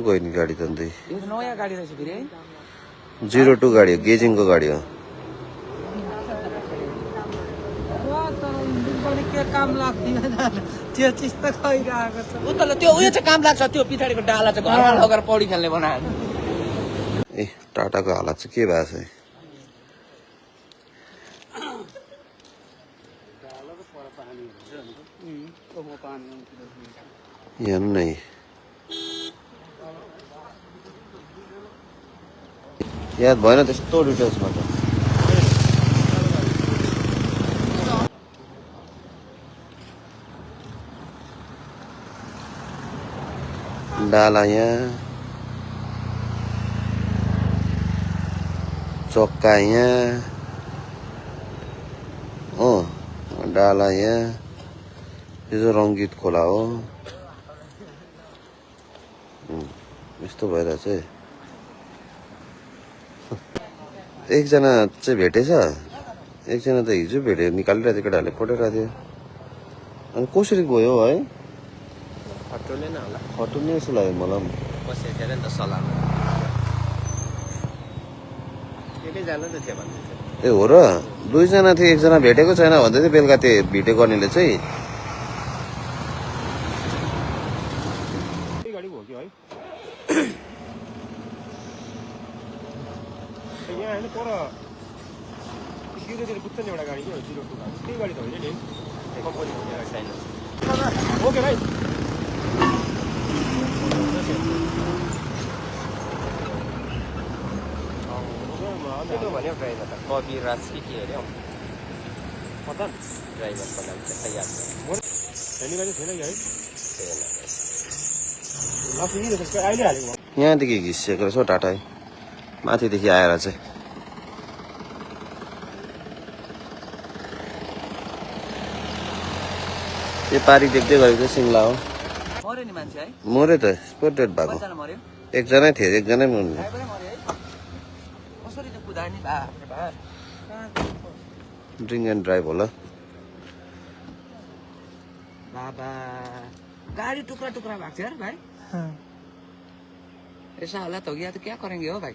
गयो नि गाडी त अन्त यो नयाँ गाडी रहेछ फेरि है 02 गाडी हो गेजिङको गाडी हो के काम लाग्दैन त्यो चिज त खइरहेको छ उतल त्यो उयो चाहिँ काम लाग्छ त्यो पछाडिको डाला चाहिँ घरमा लगेर पौडी खेल्ने बनायो ए टाटाको हालत चाहिँ के भएको छ यहाँ नै याद भएन त्यस्तो डिटेल्समा त डाला यहाँ चक्का यहाँ हो डाला यहाँ यो चाहिँ रङ्गीत खोला हो यस्तो भइरहेछ एकजना चाहिँ भेटेछ एकजना त हिजो भेट्यो निकालिरहेको थियो केटाहरूले पठाइरहेको थियो अनि कसरी गयो है हटुले न होला हटुने जस्तो लाग्यो मलाई पनि बसेको थियो नि त सल्लाह एकैजना त थियो भन्दै ए हो र दुईजना थियो एकजना भेटेको छैन भन्दै थियो बेलुका त्यो भिडियो गर्नेले चाहिँ गाडी हो कि है यहाँ होइन पर सिधैतिर पुग्छ नि एउटा गाडी क्या 02 गाडी त्यही गाडी त होइन नि कम्पनी छैन ओके भाइ भन्यो ड्राइभर त कवि राज के अरे हौ मदन ड्राइभरको नाम चाहिँ खै याद छैन गाडी छैन कि है छैन अहिले हालेको यहाँदेखि घिसिएको रहेछ हौ टाटा माथिदेखि आएर चाहिँ यो पारी देख्दै गरेको चाहिँ सिङ्ला हो मर्यो नि मान्छे है मऱ्यो त स्पोटेड भएको कतिजना मर्यो एकजनै थियो एकजनै मर्नु ड्राइभरै मर्यो है कसरी चाहिँ कुदायो नि बाप ड्रिङ्क एन्ड ड्राइभ होला बाबा गाड़ी टुकड़ा टुकड़ा भाग यार भाई ऐसा हालत हो गया तो क्या करेंगे हो भाई